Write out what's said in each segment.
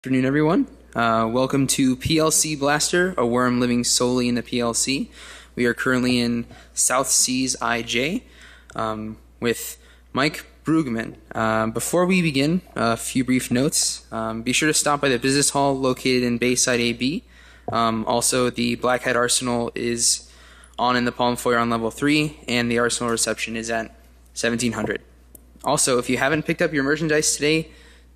afternoon, everyone. Welcome to PLC Blaster, a worm living solely in the PLC. We are currently in South Seas IJ with Mike Bruggeman. Before we begin, a few brief notes. Be sure to stop by the Business Hall located in Bayside AB. Also, the Black Hat Arsenal is on in the Palm Foyer on level 3, and the Arsenal reception is at 1700. Also, if you haven't picked up your merchandise today,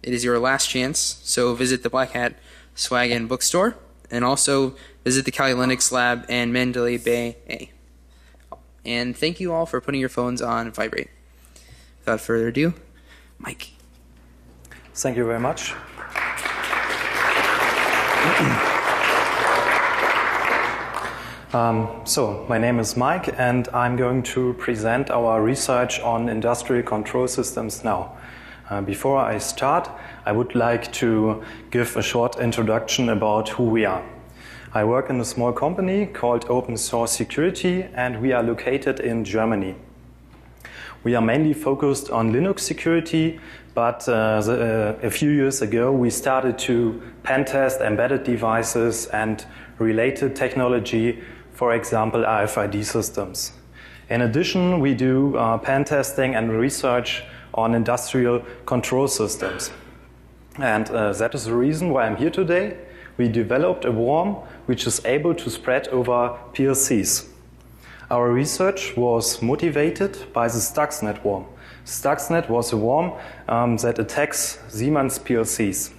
it is your last chance, so visit the Black Hat Swag and Bookstore, and also visit the Kali Linux Lab and Mandalay Bay A. And thank you all for putting your phones on vibrate. Without further ado, Mike. Thank you very much. So, my name is Mike, and I'm going to present our research on industrial control systems now. Before I start, I would like to give a short introduction about who we are. I work in a small company called Open Source Security, and we are located in Germany. We are mainly focused on Linux security, but a few years ago we started to pen test embedded devices and related technology, for example RFID systems. In addition, we do pen testing and research on industrial control systems. And that is the reason why I'm here today. We developed a worm which is able to spread over PLCs. Our research was motivated by the Stuxnet worm. Stuxnet was a worm that attacks Siemens PLCs.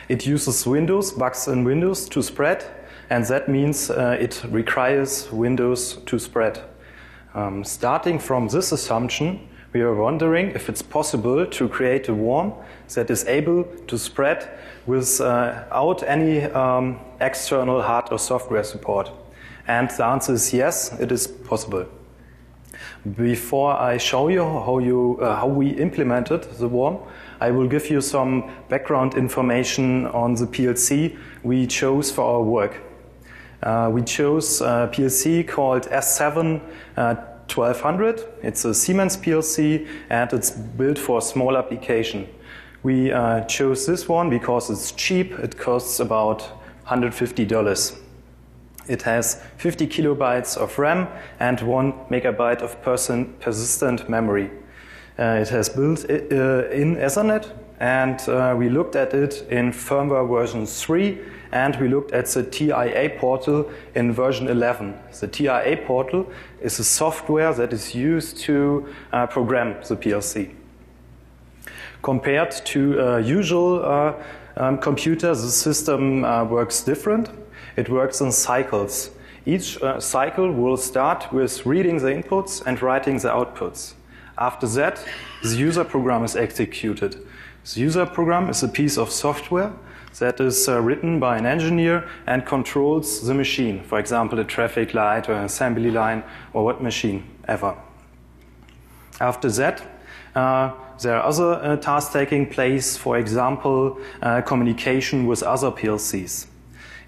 It uses Windows, bugs in Windows to spread, and that means it requires Windows to spread. Starting from this assumption, we are wondering if it's possible to create a worm that is able to spread without any external hard or software support. And the answer is yes, it is possible. Before I show you how we implemented the worm, I will give you some background information on the PLC we chose for our work. We chose a PLC called S7 1200. It's a Siemens PLC and it's built for a small application. We chose this one because it's cheap. It costs about $150. It has 50 kilobytes of RAM and 1 megabyte of persistent memory. It has built-in Ethernet, and we looked at it in firmware version 3, and we looked at the TIA portal in version 11. The TIA portal is a software that is used to program the PLC. Compared to a usual computer, the system works different. It works in cycles. Each cycle will start with reading the inputs and writing the outputs. After that, the user program is executed. The user program is a piece of software that is written by an engineer and controls the machine, for example, a traffic light or an assembly line or what machine ever. After that, there are other tasks taking place, for example, communication with other PLCs.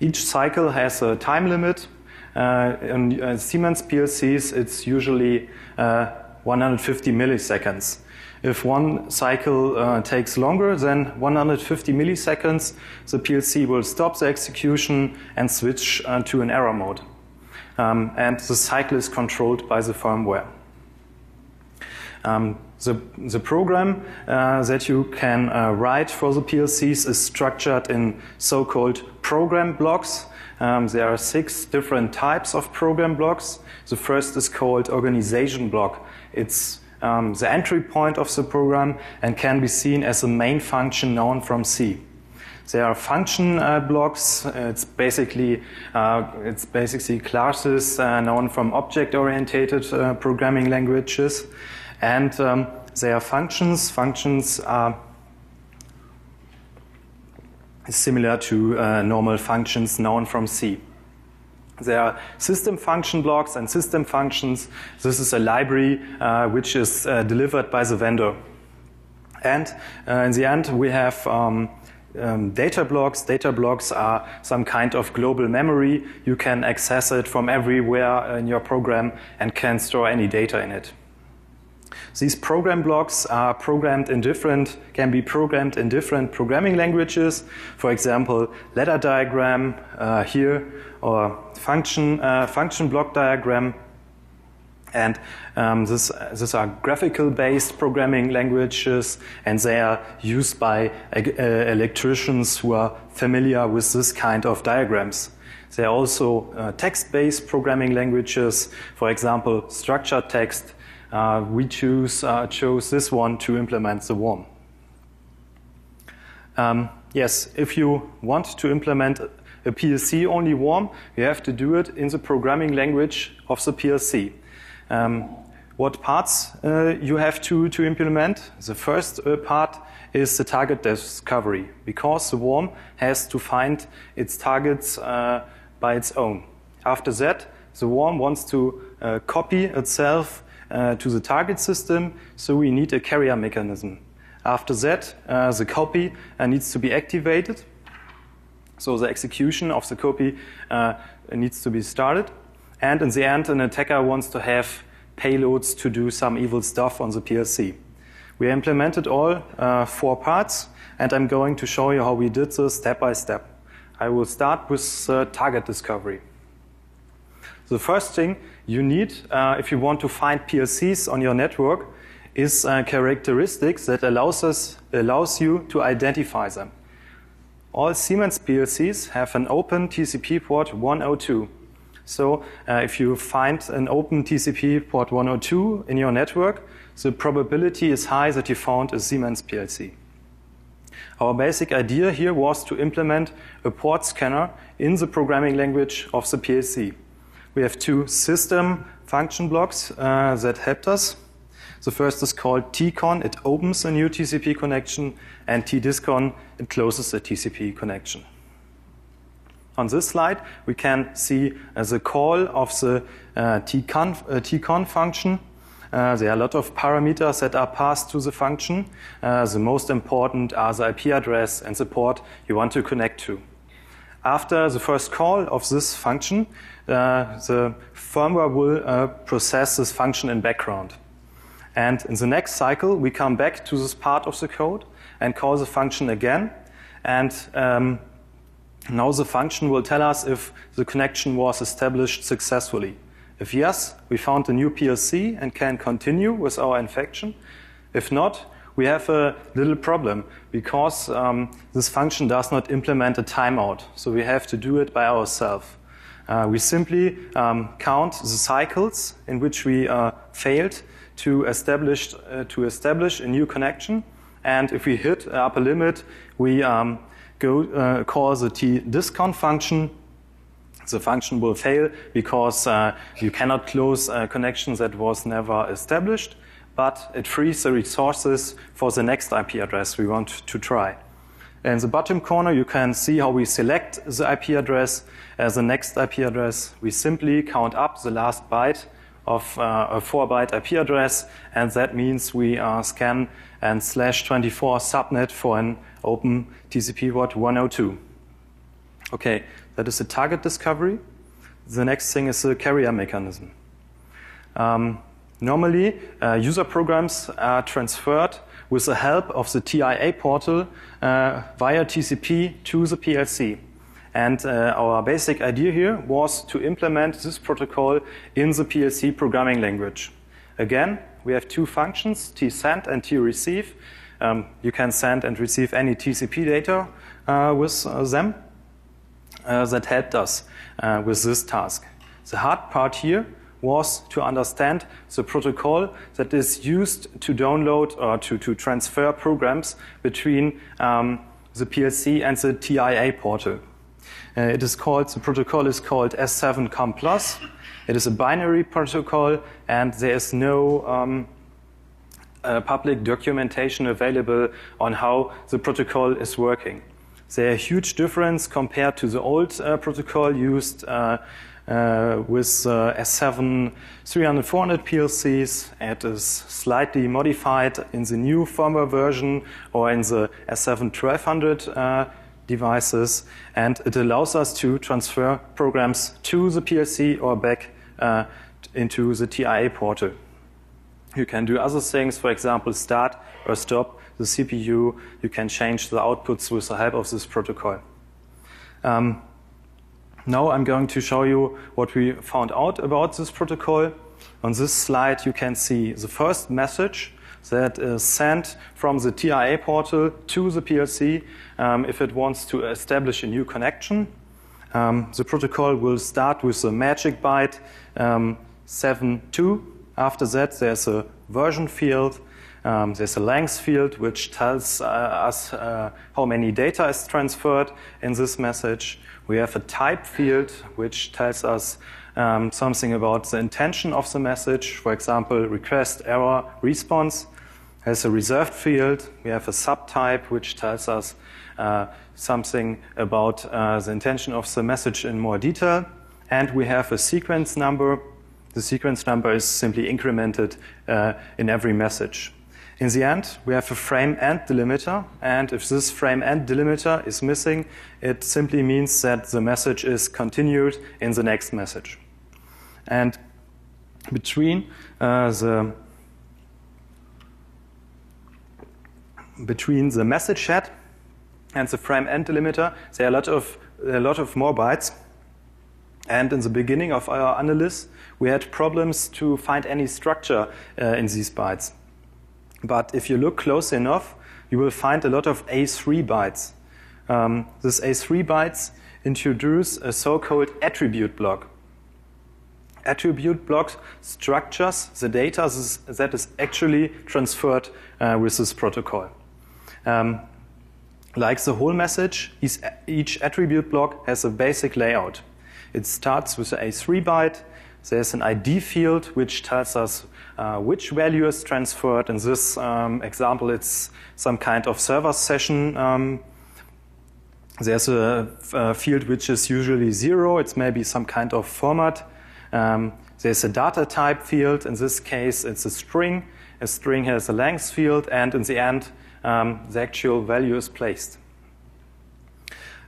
Each cycle has a time limit. In Siemens PLCs, it's usually 150 milliseconds. If one cycle takes longer than 150 milliseconds, the PLC will stop the execution and switch to an error mode. And the cycle is controlled by the firmware. The program that you can write for the PLCs is structured in so-called program blocks. There are 6 different types of program blocks. The first is called organization block. It's the entry point of the program and can be seen as a main function known from C. There are function blocks. It's basically classes known from object-oriented programming languages. And there are functions. Functions are similar to normal functions known from C. There are system function blocks and system functions. This is a library which is delivered by the vendor. And in the end, we have data blocks. Data blocks are some kind of global memory. You can access it from everywhere in your program and can store any data in it. These program blocks are can be programmed in different programming languages. For example, ladder diagram here, or function block diagram. And these are graphical-based programming languages, and they are used by electricians who are familiar with this kind of diagrams. There are also text-based programming languages, for example, structured text. We chose this one to implement the worm. Yes, if you want to implement a PLC-only worm, you have to do it in the programming language of the PLC. What parts you have to implement? The first part is the target discovery, because the worm has to find its targets by its own. After that, the worm wants to copy itself to the target system, so we need a carrier mechanism. After that, the copy needs to be activated, so the execution of the copy needs to be started. And in the end, an attacker wants to have payloads to do some evil stuff on the PLC. We implemented all 4 parts, and I'm going to show you how we did this step by step. I will start with target discovery. The first thing you need, if you want to find PLCs on your network, is characteristics that allows you to identify them. All Siemens PLCs have an open TCP port 102. So if you find an open TCP port 102 in your network, the probability is high that you found a Siemens PLC. Our basic idea here was to implement a port scanner in the programming language of the PLC. We have 2 system function blocks that helped us. The first is called tcon, it opens a new TCP connection, and tdiscon, it closes a TCP connection. On this slide, we can see the call of the tcon function. There are a lot of parameters that are passed to the function. The most important are the IP address and the port you want to connect to. After the first call of this function, the firmware will process this function in background. And in the next cycle, we come back to this part of the code and call the function again. And now the function will tell us if the connection was established successfully. If yes, we found a new PLC and can continue with our infection. If not, we have a little problem, because this function does not implement a timeout, so we have to do it by ourselves. We simply count the cycles in which we failed to establish a new connection, and if we hit the upper limit, we call the tdiscon function. The function will fail because you cannot close a connection that was never established, but it frees the resources for the next IP address we want to try. In the bottom corner, you can see how we select the IP address as the next IP address. We simply count up the last byte of a 4-byte IP address, and that means we scan and /24 subnet for an open TCP port 102. Okay, that is the target discovery. The next thing is the carrier mechanism. Normally, user programs are transferred with the help of the TIA portal via TCP to the PLC. And our basic idea here was to implement this protocol in the PLC programming language. Again, we have 2 functions, tsend and treceive. You can send and receive any TCP data with them. That helped us with this task. The hard part here was to understand the protocol that is used to download or to transfer programs between the PLC and the TIA portal. The protocol is called S7COM+. It is a binary protocol, and there is no public documentation available on how the protocol is working. There are huge difference compared to the old protocol used with S7 300-400 PLCs. It is slightly modified in the new firmware version or in the S7 1200 devices, and it allows us to transfer programs to the PLC or back into the TIA portal. You can do other things, for example, start or stop the CPU. You can change the outputs with the help of this protocol. Now I'm going to show you what we found out about this protocol. On this slide you can see the first message that is sent from the TIA portal to the PLC if it wants to establish a new connection. The protocol will start with the magic byte 7.2. After that there's a version field, there's a length field which tells us how many data is transferred in this message. We have a type field which tells us something about the intention of the message, for example, request, error, response. There's a reserved field. We have a subtype which tells us something about the intention of the message in more detail. And we have a sequence number. The sequence number is simply incremented in every message. In the end, we have a frame end delimiter, and if this frame end delimiter is missing, it simply means that the message is continued in the next message. And between the message head and the frame end delimiter, there are a lot of more bytes. And in the beginning of our analysis, we had problems to find any structure in these bytes. But if you look close enough, you will find a lot of A3 bytes. This A3 bytes introduce a so-called attribute block. Attribute block structures the data that is actually transferred with this protocol. Like the whole message, each attribute block has a basic layout. It starts with the A3 byte. There's an ID field which tells us which value is transferred. In this example, it's some kind of server session. There's a field which is usually 0. It's maybe some kind of format. There's a data type field. In this case, it's a string. A string has a length field, and in the end, the actual value is placed.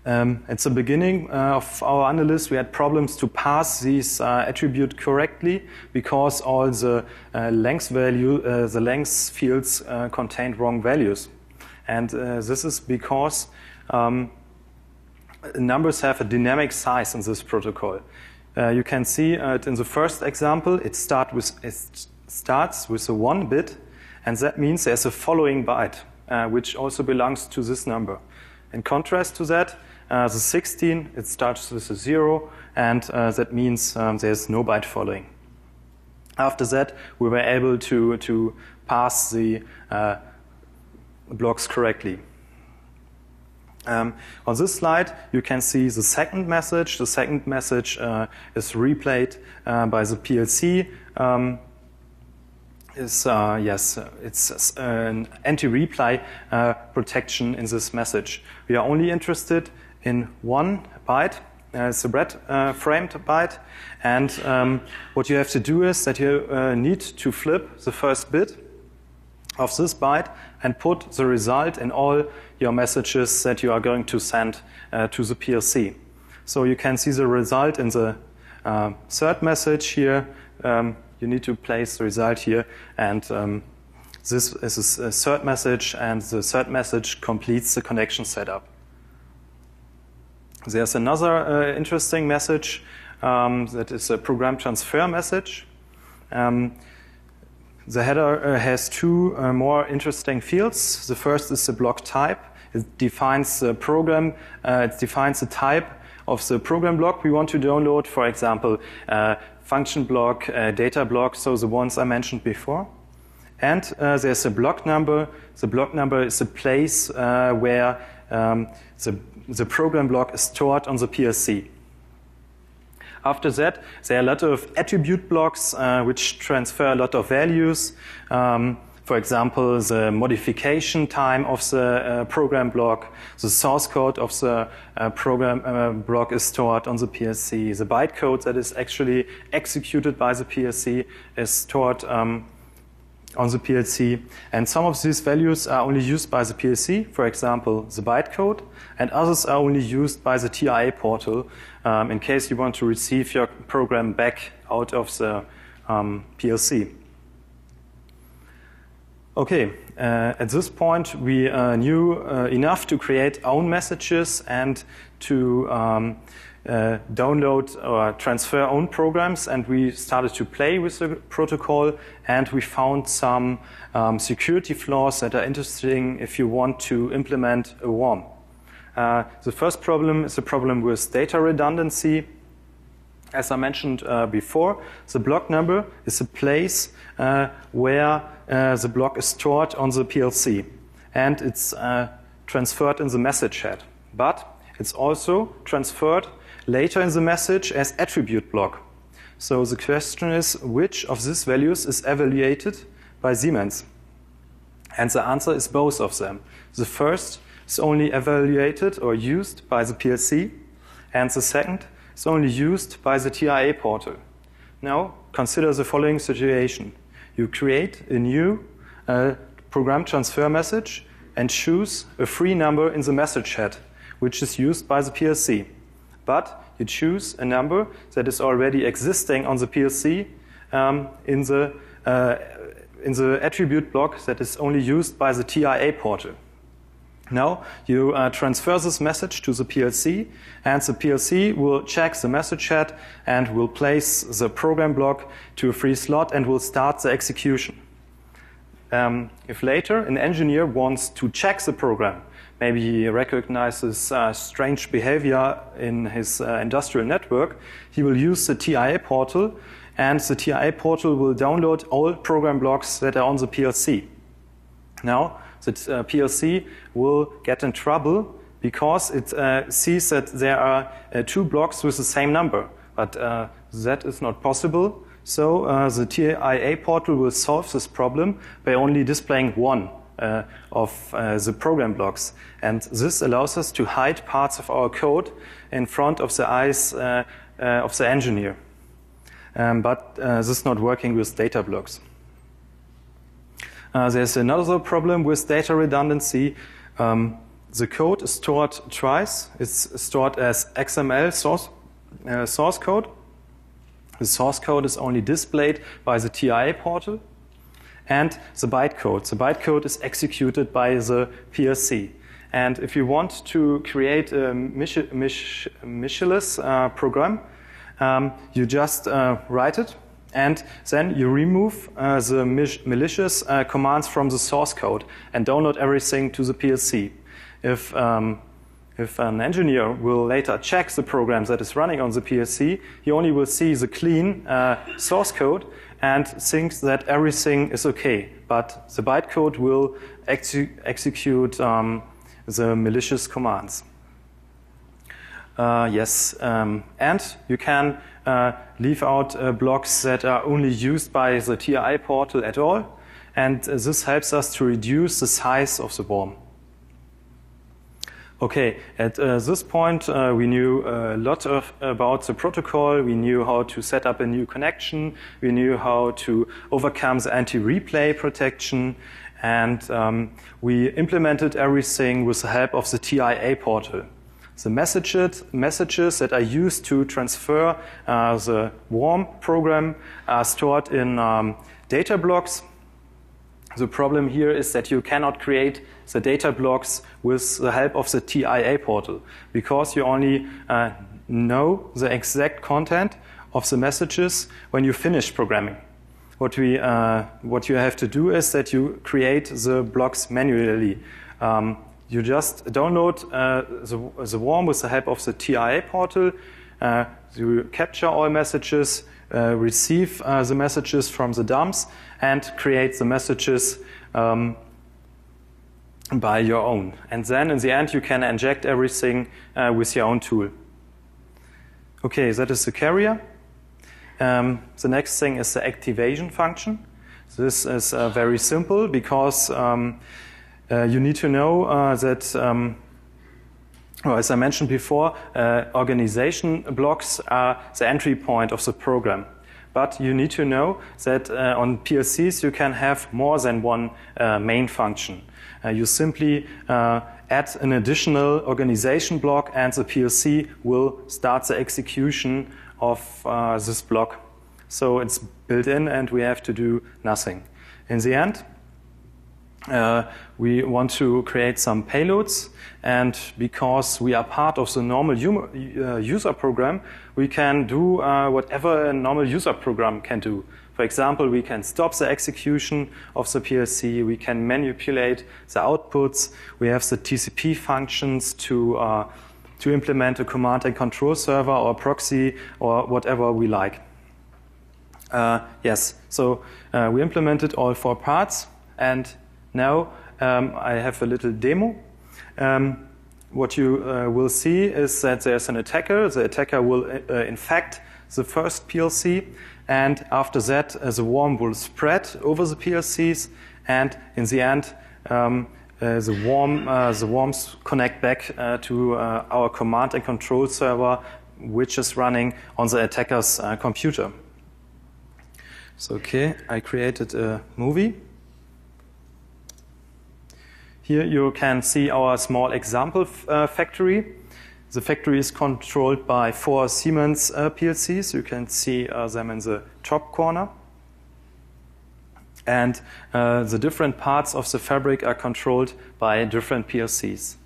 At the beginning of our analysis, we had problems to pass these attributes correctly because all the the length fields contained wrong values. And this is because numbers have a dynamic size in this protocol. You can see it in the first example, it starts with a 1 bit, and that means there's a following byte, which also belongs to this number. In contrast to that, the 16, it starts with a 0, and that means there's no byte following. After that, we were able to pass the blocks correctly. On this slide, you can see the second message. The second message is replayed by the PLC. It's an anti-reply protection in this message. We are only interested in 1 byte. It's a framed byte. And what you have to do is that you need to flip the first bit of this byte and put the result in all your messages that you are going to send to the PLC. So you can see the result in the third message here. You need to place the result here, and this is a third message, and the third message completes the connection setup. There's another interesting message that is a program transfer message. The header has 2 more interesting fields. The first is the block type. It defines the program, it defines the type of the program block we want to download, for example, function block, data block, so the ones I mentioned before. And there's a block number. The block number is the place where the program block is stored on the PLC. After that, there are a lot of attribute blocks which transfer a lot of values. For example, the modification time of the program block, the source code of the program block is stored on the PLC. The bytecode that is actually executed by the PLC is stored on the PLC. And some of these values are only used by the PLC, for example, the bytecode, and others are only used by the TIA portal in case you want to receive your program back out of the PLC. Okay, at this point we knew enough to create own messages and to download or transfer own programs, and we started to play with the protocol, and we found some security flaws that are interesting if you want to implement a worm. The first problem is a problem with data redundancy. As I mentioned before, the block number is a place where the block is stored on the PLC, and it's transferred in the message head. But it's also transferred later in the message as attribute block. So the question is, which of these values is evaluated by Siemens? And the answer is both of them. The first is only evaluated or used by the PLC, and the second is only used by the TIA portal. Now, consider the following situation. You create a new program transfer message and choose a free number in the message head, which is used by the PLC. But you choose a number that is already existing on the PLC in the attribute block that is only used by the TIA portal. Now you transfer this message to the PLC, and the PLC will check the message head and will place the program block to a free slot and will start the execution. If later an engineer wants to check the program, maybe he recognizes strange behavior in his industrial network, he will use the TIA portal, and the TIA portal will download all program blocks that are on the PLC. Now, the PLC will get in trouble because it sees that there are two blocks with the same number, but that is not possible. So the TIA portal will solve this problem by only displaying one of the program blocks. And this allows us to hide parts of our code in front of the eyes of the engineer. But this is not working with data blocks. There's another problem with data redundancy. The code is stored twice. It's stored as XML source code. The source code is only displayed by the TIA portal. And the bytecode. The bytecode is executed by the PLC. And if you want to create a missiless program, you just write it, and then you remove the malicious commands from the source code and download everything to the PLC. If an engineer will later check the program that is running on the PLC, he only will see the clean source code and thinks that everything is okay. But the bytecode will execute the malicious commands. And you can leave out blocks that are only used by the TIA portal at all, and this helps us to reduce the size of the worm. Okay, at this point we knew a lot about the protocol. We knew how to set up a new connection. We knew how to overcome the anti-replay protection, and we implemented everything with the help of the TIA portal. The messages that are used to transfer the worm program are stored in data blocks. The problem here is that you cannot create the data blocks with the help of the TIA portal, because you only know the exact content of the messages when you finish programming. What you have to do is that you create the blocks manually. You just download the worm with the help of the TIA portal. You capture all messages, receive the messages from the dumps, and create the messages by your own. And then in the end you can inject everything with your own tool. Okay, that is the carrier. The next thing is the activation function. This is very simple because you need to know that, as I mentioned before, organization blocks are the entry point of the program. But you need to know that on PLCs you can have more than one main function. You simply add an additional organization block, and the PLC will start the execution of this block. So it's built in and we have to do nothing. In the end, we want to create some payloads, and because we are part of the normal user program, we can do whatever a normal user program can do. For example, we can stop the execution of the PLC, we can manipulate the outputs, we have the TCP functions to implement a command and control server or proxy or whatever we like. Yes, so we implemented all 4 parts, and now I have a little demo. What you will see is that there's an attacker. The attacker will infect the first PLC, and after that the worm will spread over the PLCs, and in the end the worms connect back to our command and control server, which is running on the attacker's computer. So okay, I created a movie. Here you can see our small example factory. The factory is controlled by 4 Siemens PLCs. You can see them in the top corner. And the different parts of the fabric are controlled by different PLCs.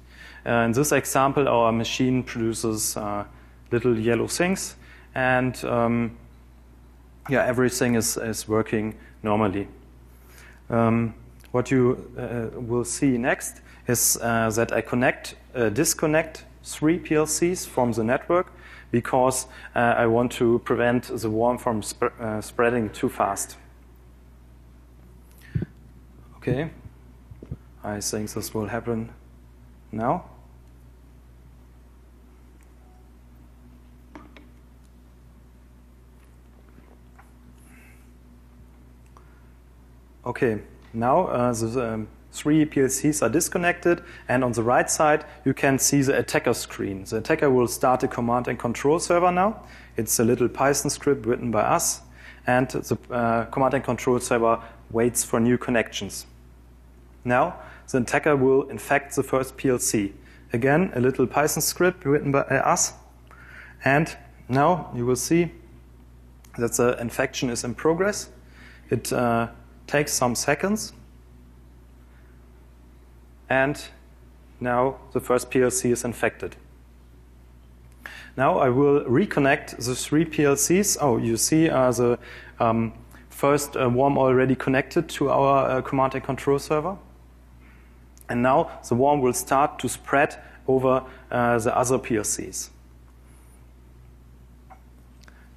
In this example, our machine produces little yellow things, and yeah, everything is working normally. What you will see next is that I disconnect 3 PLCs from the network, because I want to prevent the worm from spreading too fast. Okay, I think this will happen now. Okay, now the 3 PLCs are disconnected, and on the right side you can see the attacker screen. The attacker will start a command and control server now. It's a little Python script written by us, and the command and control server waits for new connections. Now the attacker will infect the first PLC. Again, a little Python script written by us, and now you will see that the infection is in progress. It takes some seconds, and now the first PLC is infected. Now I will reconnect the 3 PLCs. Oh, you see the first worm already connected to our command and control server. And now the worm will start to spread over the other PLCs.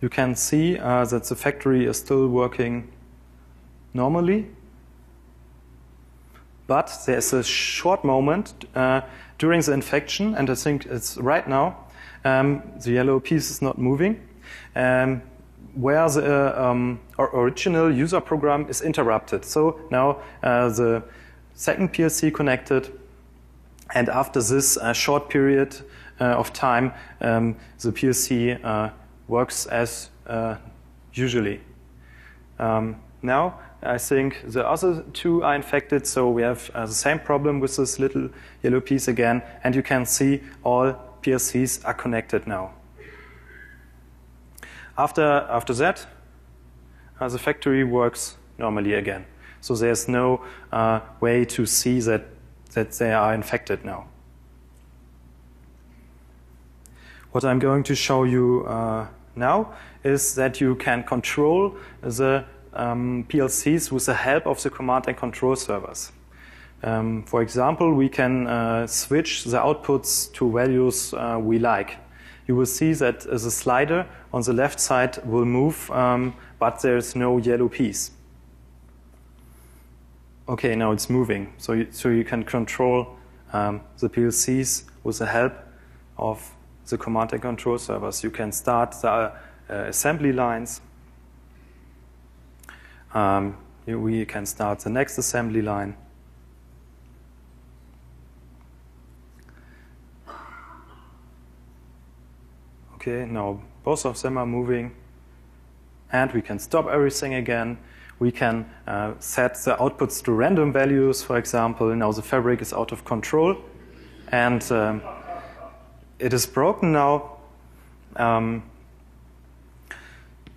You can see that the factory is still working normally, but there's a short moment during the infection, and I think it's right now, the yellow piece is not moving, where the original user program is interrupted. So now the second PLC connected, and after this short period of time, the PLC works as usually. Now I think the other 2 are infected, so we have the same problem with this little yellow piece again, and you can see all PLCs are connected now. After that, the factory works normally again. So there's no way to see that they are infected now. What I'm going to show you now is that you can control the PLCs with the help of the command and control servers. For example, we can switch the outputs to values we like. You will see that the slider on the left side will move, but there's no yellow piece. Okay, now it's moving. So you can control the PLCs with the help of the command and control servers. You can start the assembly lines. We can start the next assembly line. Okay, now both of them are moving, and we can stop everything again. We can set the outputs to random values, for example. Now the fabric is out of control, and it is broken now. In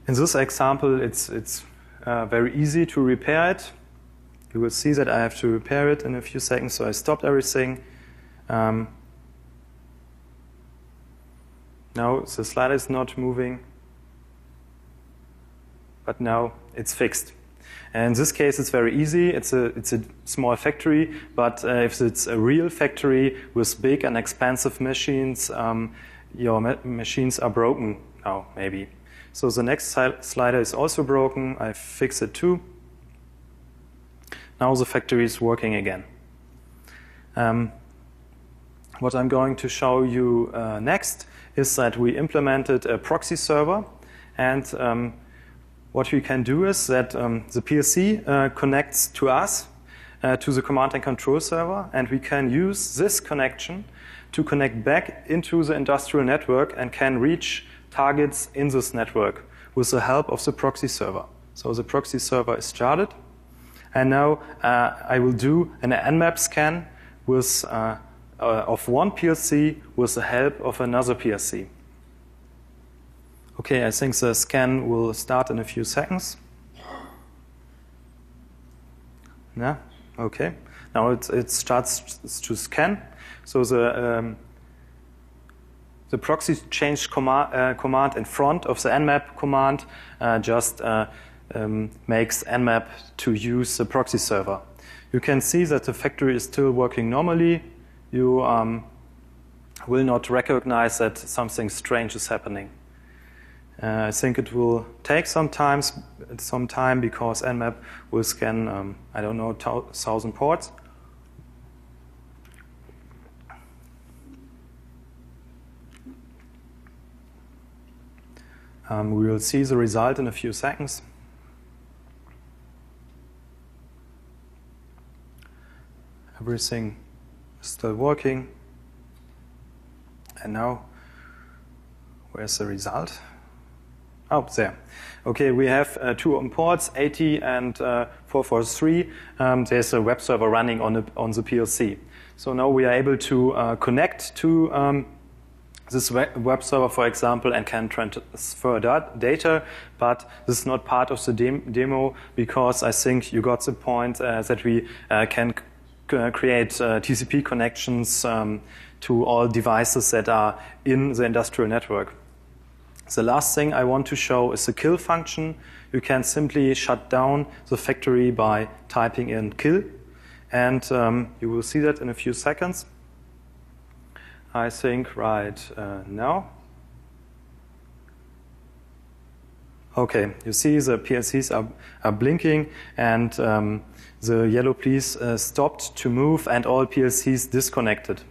this example, it's very easy to repair it. You will see that I have to repair it in a few seconds, so I stopped everything. Now the slider is not moving, but now it's fixed. And in this case, it's very easy. It's a small factory, but if it's a real factory with big and expensive machines, your machines are broken now, maybe. So the next slider is also broken. I fix it too. Now the factory is working again. What I'm going to show you next is that we implemented a proxy server, and what we can do is that the PLC connects to us, to the command and control server, and we can use this connection to connect back into the industrial network and can reach targets in this network with the help of the proxy server. So the proxy server is started, and now I will do an Nmap scan with, of one PLC with the help of another PLC. Okay, I think the scan will start in a few seconds. Yeah, okay. Now it starts to scan. So the proxy change command in front of the Nmap command just makes Nmap to use the proxy server. You can see that the factory is still working normally. You will not recognize that something strange is happening. I think it will take some time because Nmap will scan, I don't know, 1,000 ports. We will see the result in a few seconds. Everything is still working. And now, where's the result? Oh, there. Okay, we have two open ports, 80 and 443. There's a web server running on the PLC. So now we are able to connect to this web server, for example, and can transfer data, but this is not part of the demo because I think you got the point that we can create TCP connections to all devices that are in the industrial network. The last thing I want to show is the kill function. You can simply shut down the factory by typing in kill, and you will see that in a few seconds. I think right now. Okay, you see the PLCs are blinking, and the yellow please stopped to move, and all PLCs disconnected.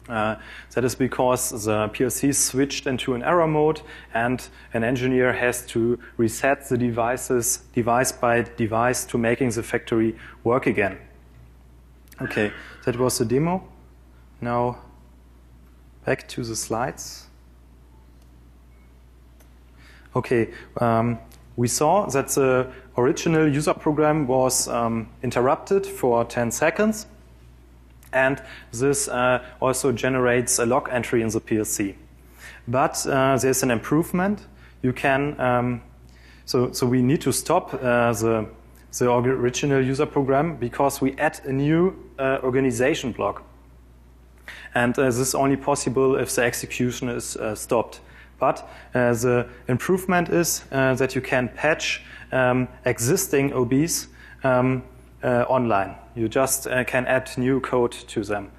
That is because the PLC switched into an error mode, and an engineer has to reset the devices device by device to making the factory work again. Okay, that was the demo. Now back to the slides. Okay, we saw that the original user program was interrupted for 10 seconds. And this also generates a log entry in the PLC. But there's an improvement. You can, so we need to stop the original user program because we add a new organization block. And this is only possible if the execution is stopped. But the improvement is that you can patch existing OBs online. You just can add new code to them.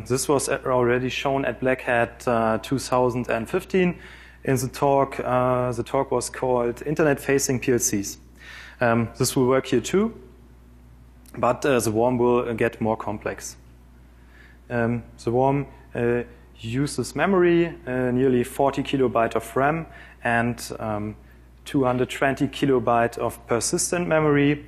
This was already shown at Black Hat 2015 in the talk. The talk was called Internet-Facing PLCs. This will work here too, but the worm will get more complex. The worm uses memory, nearly 40 kilobyte of RAM and 220 kilobyte of persistent memory.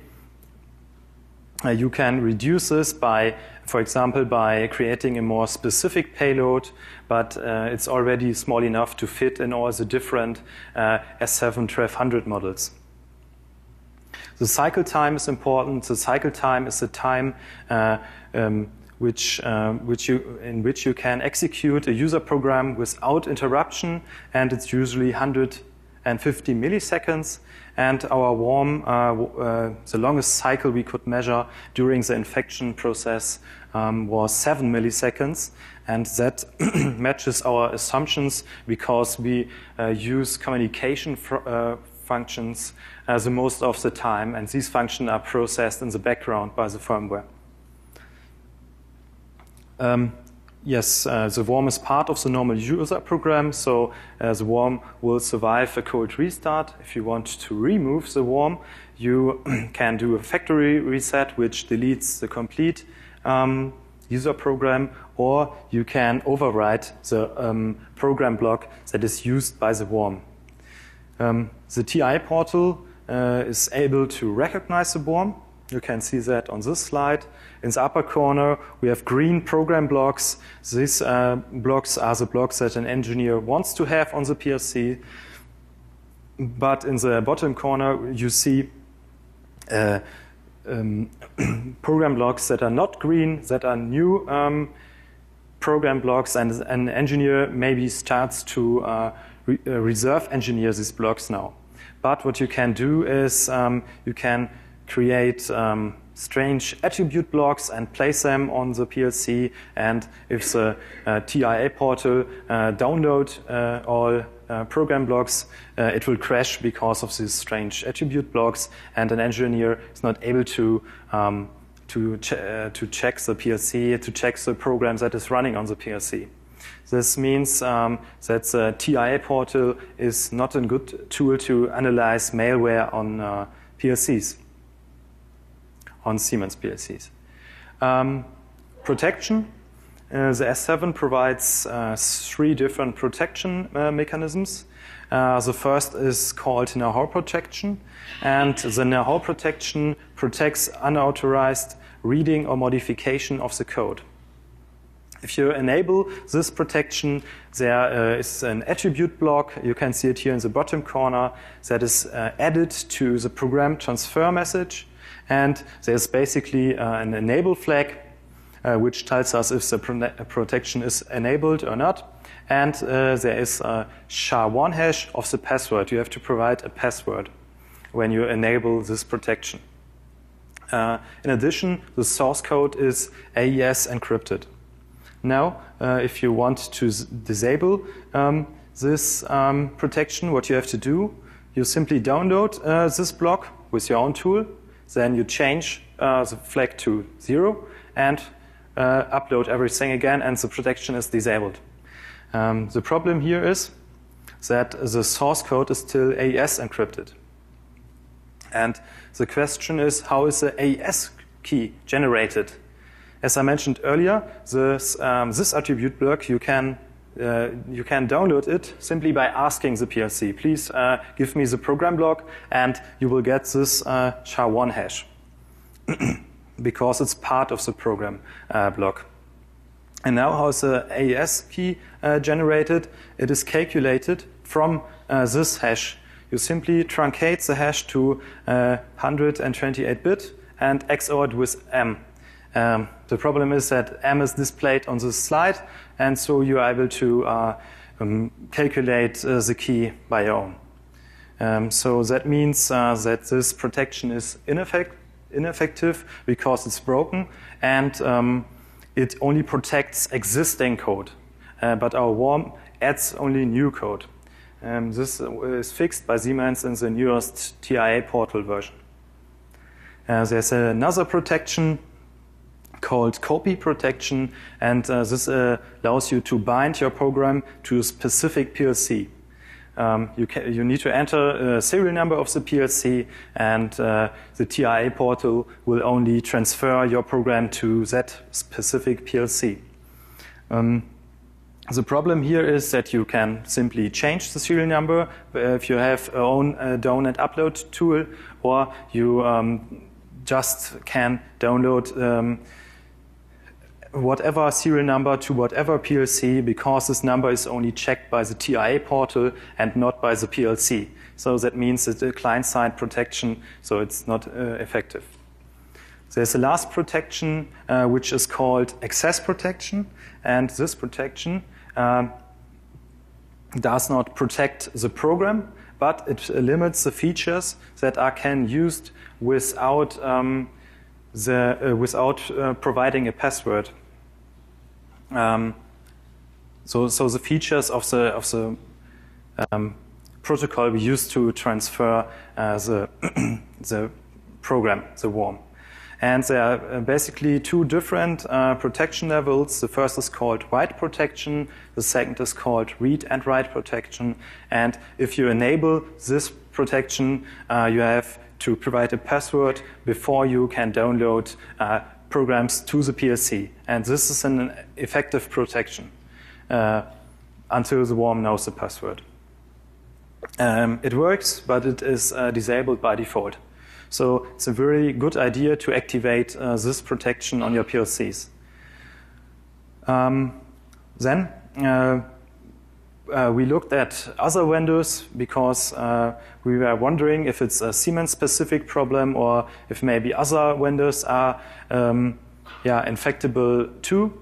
You can reduce this by, for example, by creating a more specific payload, but it's already small enough to fit in all the different S7-1200 models. The cycle time is important. The cycle time is the time in which you can execute a user program without interruption, and it's usually 100 and 50 milliseconds. And our worm, the longest cycle we could measure during the infection process was 7 milliseconds. And that matches our assumptions because we use communication functions the most of the time, and these functions are processed in the background by the firmware. Yes, the worm is part of the normal user program, so the worm will survive a cold restart. If you want to remove the worm, you can do a factory reset, which deletes the complete user program, or you can overwrite the program block that is used by the worm. The TI portal is able to recognize the worm. You can see that on this slide. In the upper corner, we have green program blocks. These blocks are the blocks that an engineer wants to have on the PLC. But in the bottom corner, you see program blocks that are not green, that are new program blocks, and an engineer maybe starts to reserve engineer these blocks now. But what you can do is you can create strange attribute blocks and place them on the PLC, and if the TIA portal download all program blocks, it will crash because of these strange attribute blocks, and an engineer is not able to check the PLC, to check the program that is running on the PLC. This means that the TIA portal is not a good tool to analyze malware on PLCs, on Siemens PLCs. Protection. The S7 provides 3 different protection mechanisms. The first is called know-how protection, and the know-how protection protects unauthorized reading or modification of the code. If you enable this protection, there is an attribute block. You can see it here in the bottom corner that is added to the program transfer message. And there's basically an enable flag, which tells us if the protection is enabled or not. And there is a SHA-1 hash of the password. You have to provide a password when you enable this protection. In addition, the source code is AES encrypted. Now, if you want to disable this protection, what you have to do, you simply download this block with your own tool, then you change the flag to 0 and upload everything again, and the protection is disabled. The problem here is that the source code is still AES encrypted. And the question is, how is the AES key generated? As I mentioned earlier, this attribute block, you can download it simply by asking the PLC, please give me the program block, and you will get this SHA-1 hash because it's part of the program block. And now how is the AES key generated? It is calculated from this hash. You simply truncate the hash to 128-bit and XOR it with M. The problem is that M is displayed on this slide, and so you are able to calculate the key by your own. So that means that this protection is ineffective because it's broken, and it only protects existing code. But our worm adds only new code. This is fixed by Siemens in the newest TIA portal version. There's another protection called copy protection, and this allows you to bind your program to a specific PLC. You need to enter a serial number of the PLC, and the TIA portal will only transfer your program to that specific PLC. The problem here is that you can simply change the serial number if you have your own down and upload tool, or you just can download whatever serial number to whatever PLC, because this number is only checked by the TIA portal and not by the PLC. So that means it's a client-side protection, so it's not effective. There's a last protection, which is called access protection, and this protection does not protect the program, but it limits the features that are can used without providing a password. So the features of the protocol we use to transfer the program, the worm. And there are basically two different protection levels. The first is called write protection. The second is called read and write protection. And if you enable this protection, you have to provide a password before you can download programs to the PLC. And this is an effective protection until the worm knows the password. It works, but it is disabled by default. So it's a very good idea to activate this protection on your PLCs. Then we looked at other vendors because we were wondering if it's a Siemens-specific problem or if maybe other vendors are infectable too.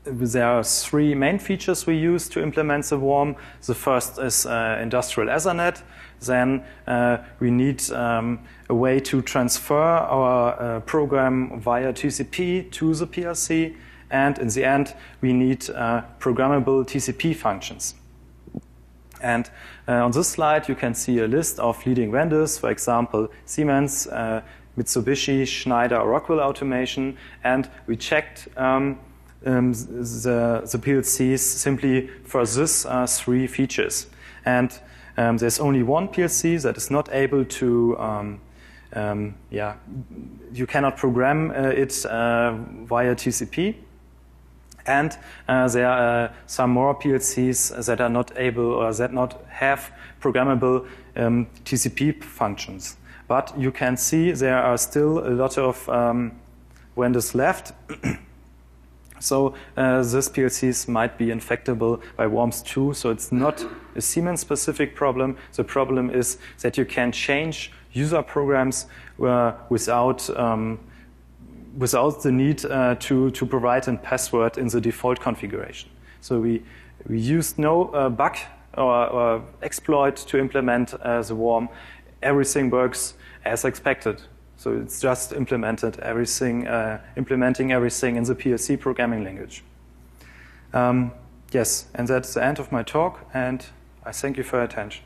There are three main features we use to implement the worm. The first is industrial Ethernet. Then we need a way to transfer our program via TCP to the PLC. And in the end, we need programmable TCP functions. And on this slide, you can see a list of leading vendors, for example, Siemens, Mitsubishi, Schneider, or Rockwell Automation. And we checked the PLCs simply for these three features. And there's only one PLC that is not able to, you cannot program it via TCP. And there are some more PLCs that are not able or that not have programmable TCP functions. But you can see there are still a lot of vendors left. So these PLCs might be infectable by worms too. So it's not a Siemens-specific problem. The problem is that you can change user programs without the need to provide a password in the default configuration. So we used no bug or exploit to implement the worm. Everything works as expected. So it's just implementing everything in the PLC programming language. Yes, and that's the end of my talk, and I thank you for your attention.